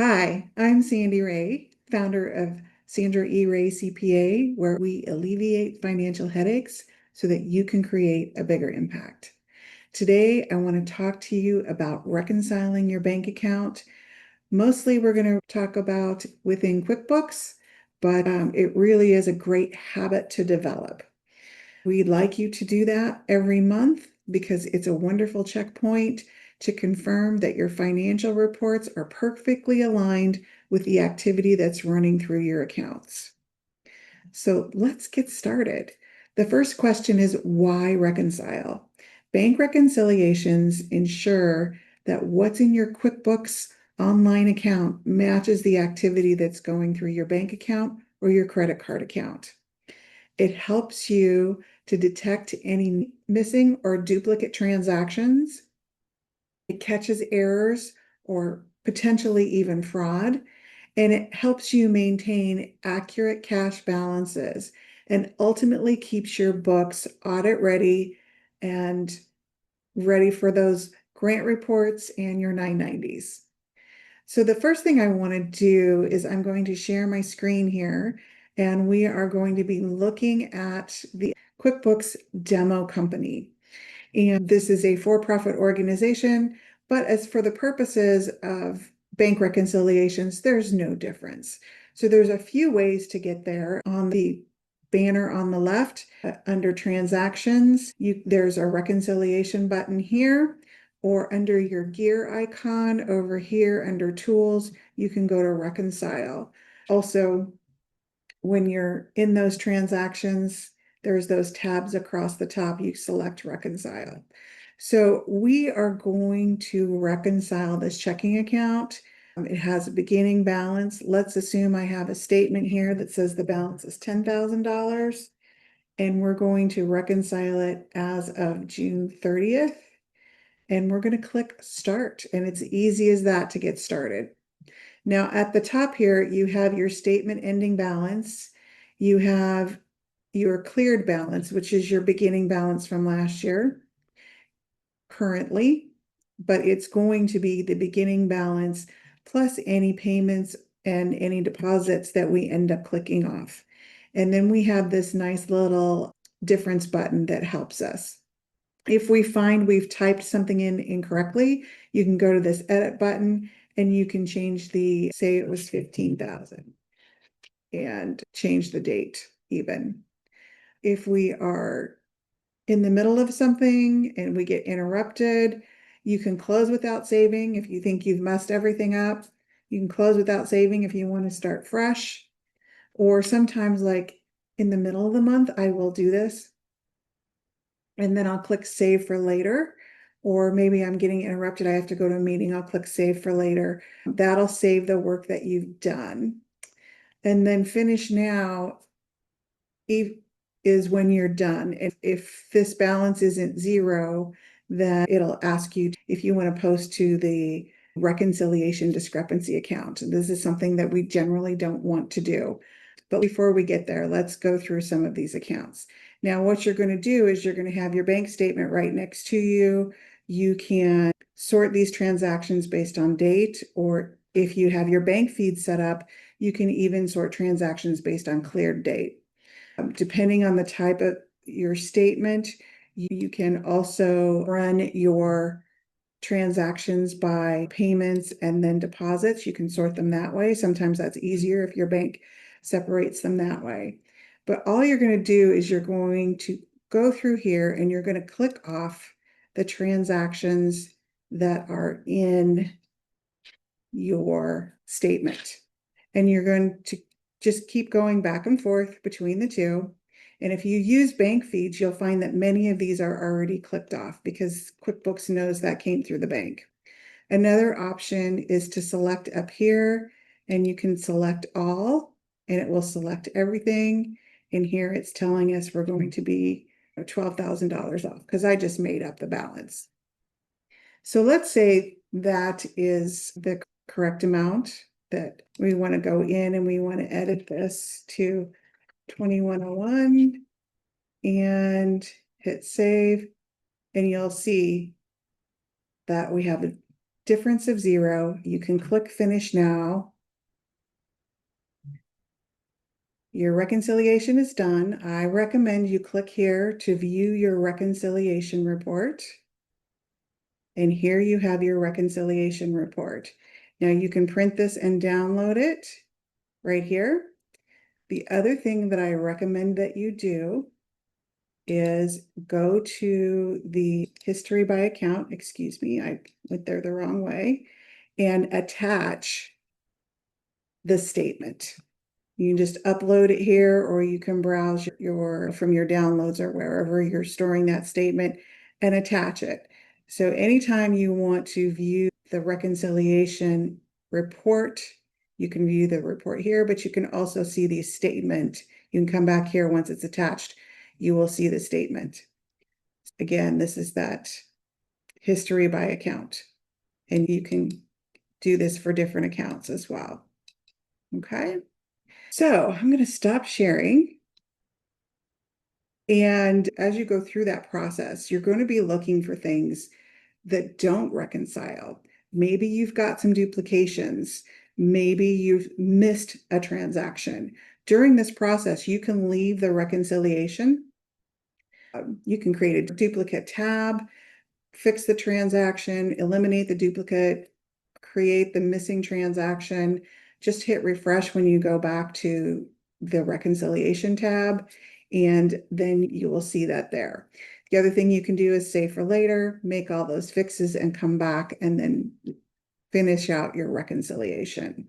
Hi, I'm Sandy Ray, founder of Sandra E. Ray CPA, where we alleviate financial headaches so that you can create a bigger impact. Today, I want to talk to you about reconciling your bank account. Mostly, we're going to talk about within QuickBooks, but it really is a great habit to develop. We'd like you to do that every month because it's a wonderful checkpoint to confirm that your financial reports are perfectly aligned with the activity that's running through your accounts. So let's get started. The first question is why reconcile? Bank reconciliations ensure that what's in your QuickBooks online account matches the activity that's going through your bank account or your credit card account. It helps you to detect any missing or duplicate transactions. It catches errors or potentially even fraud, and it helps you maintain accurate cash balances and ultimately keeps your books audit ready and ready for those grant reports and your 990s. So the first thing I want to do is I'm going to share my screen here, and we are going to be looking at the QuickBooks demo company. And this is a for-profit organization, but as for the purposes of bank reconciliations, there's no difference. So there's a few ways to get there. On the banner on the left, under transactions, there's a reconciliation button here, or under your gear icon over here under tools, you can go to reconcile. Also, when you're in those transactions, there's those tabs across the top, you select reconcile. So we are going to reconcile this checking account. It has a beginning balance. Let's assume I have a statement here that says the balance is $10,000, and we're going to reconcile it as of June 30th. And we're going to click start, and it's easy as that to get started. Now at the top here, you have your statement ending balance. You have your cleared balance, which is your beginning balance from last year currently, but it's going to be the beginning balance plus any payments and any deposits that we end up clicking off. And then we have this nice little difference button that helps us. If we find we've typed something in incorrectly, you can go to this edit button and you can change say it was 15,000 and change the date even. If we are in the middle of something and we get interrupted, you can close without saving. If you think you've messed everything up, you can close without saving if you want to start fresh. Or sometimes, like in the middle of the month, I will do this and then I'll click save for later. Or maybe I'm getting interrupted, I have to go to a meeting, I'll click save for later. That'll save the work that you've done. And then finish now is when you're done. If this balance isn't zero, then it'll ask you if you want to post to the reconciliation discrepancy account. This is something that we generally don't want to do. But before we get there, let's go through some of these accounts. Now, what you're going to do is you're going to have your bank statement right next to you. You can sort these transactions based on date, or if you have your bank feed set up, you can even sort transactions based on cleared date. Depending on the type of your statement, you can also run your transactions by payments and then deposits. You can sort them that way. Sometimes that's easier if your bank separates them that way. But all you're going to do is you're going to go through here and you're going to click off the transactions that are in your statement. And you're going to just keep going back and forth between the two. And if you use bank feeds, you'll find that many of these are already clicked off because QuickBooks knows that came through the bank. Another option is to select up here, and you can select all, and it will select everything. And here it's telling us we're going to be $12,000 off because I just made up the balance. So let's say that is the correct amount that we want to go in, and we want to edit this to 2101 and hit save, and you'll see that we have a difference of 0. You can click Finish Now. Your reconciliation is done. I recommend you click here to view your reconciliation report. And here you have your reconciliation report. Now you can print this and download it right here. The other thing that I recommend that you do is go to the history by account, excuse me, I went there the wrong way, and attach the statement. You can just upload it here, or you can browse from your downloads or wherever you're storing that statement and attach it. So anytime you want to view the reconciliation report, you can view the report here, but you can also see the statement. You can come back here once it's attached, you will see the statement. Again, this is that history by account, and you can do this for different accounts as well. Okay. So I'm going to stop sharing. And as you go through that process, you're going to be looking for things that don't reconcile. Maybe you've got some duplications. Maybe you've missed a transaction. During this process, you can leave the reconciliation. You can create a duplicate tab, fix the transaction, eliminate the duplicate, create the missing transaction. Just hit refresh when you go back to the reconciliation tab, and then you will see that there. The other thing you can do is save for later, make all those fixes and come back and then finish out your reconciliation.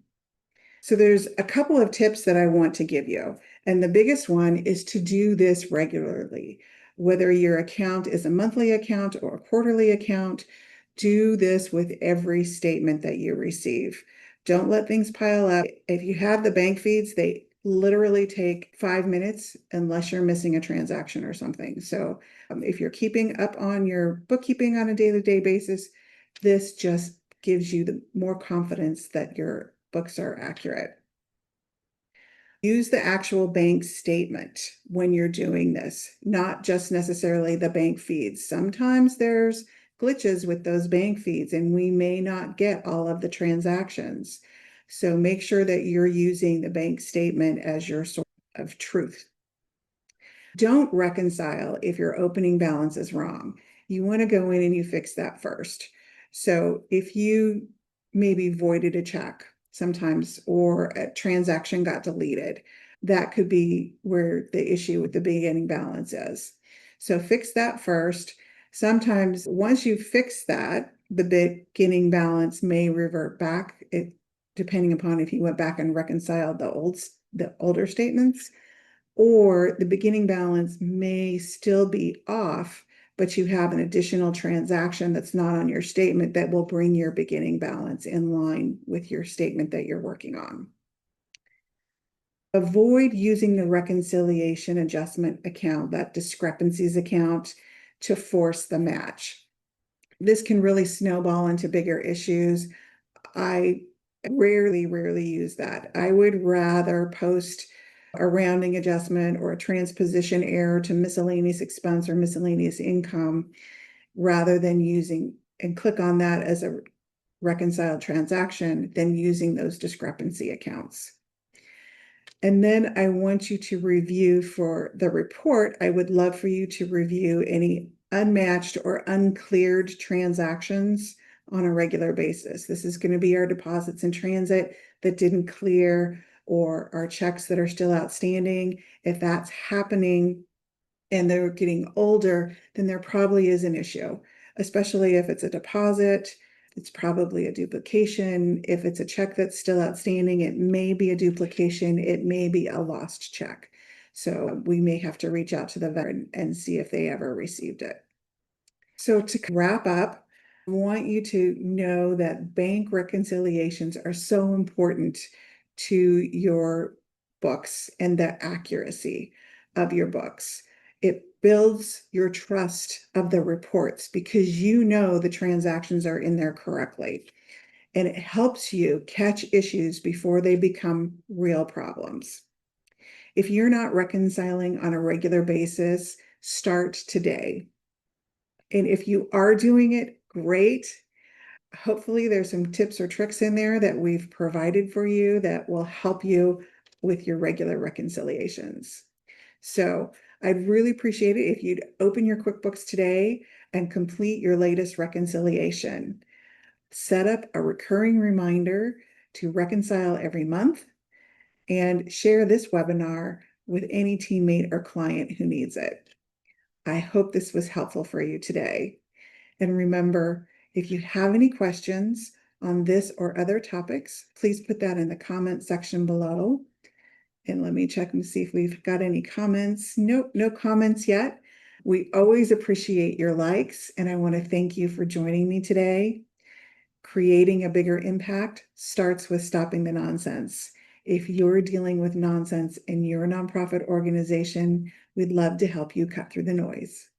So there's a couple of tips that I want to give you. And the biggest one is to do this regularly. Whether your account is a monthly account or a quarterly account, do this with every statement that you receive. Don't let things pile up. If you have the bank feeds, they literally take 5 minutes unless you're missing a transaction or something. So if you're keeping up on your bookkeeping on a day-to-day basis, this just gives you the more confidence that your books are accurate. Use the actual bank statement when you're doing this, not just necessarily the bank feeds. Sometimes there's glitches with those bank feeds and we may not get all of the transactions. So make sure that you're using the bank statement as your source of truth. Don't reconcile if your opening balance is wrong. You want to go in and you fix that first. So if you maybe voided a check sometimes, or a transaction got deleted, that could be where the issue with the beginning balance is. So fix that first. Sometimes once you fix that, the beginning balance may revert back, depending upon if you went back and reconciled the older statements, or the beginning balance may still be off, but you have an additional transaction that's not on your statement that will bring your beginning balance in line with your statement that you're working on. Avoid using the reconciliation adjustment account, that discrepancies account, to force the match. This can really snowball into bigger issues. I rarely use that. I would rather post a rounding adjustment or a transposition error to miscellaneous expense or miscellaneous income, rather than using and click on that as a reconciled transaction, than using those discrepancy accounts. And then I want you to review for the report. I would love for you to review any unmatched or uncleared transactions on a regular basis. This is going to be our deposits in transit that didn't clear, or our checks that are still outstanding. If that's happening and they're getting older, then there probably is an issue, especially if it's a deposit. It's probably a duplication. If it's a check that's still outstanding, it may be a duplication. It may be a lost check. So we may have to reach out to the vendor and see if they ever received it. So to wrap up, I want you to know that bank reconciliations are so important to your books and the accuracy of your books. It builds your trust of the reports because you know the transactions are in there correctly. And it helps you catch issues before they become real problems. If you're not reconciling on a regular basis, start today. And if you are doing it, great. Hopefully there's some tips or tricks in there that we've provided for you that will help you with your regular reconciliations. So I'd really appreciate it if you'd open your QuickBooks today and complete your latest reconciliation. Set up a recurring reminder to reconcile every month and share this webinar with any teammate or client who needs it. I hope this was helpful for you today. And remember, if you have any questions on this or other topics, please put that in the comment section below. And let me check and see if we've got any comments. Nope, no comments yet. We always appreciate your likes, and I want to thank you for joining me today. Creating a bigger impact starts with stopping the nonsense. If you're dealing with nonsense in your nonprofit organization, we'd love to help you cut through the noise.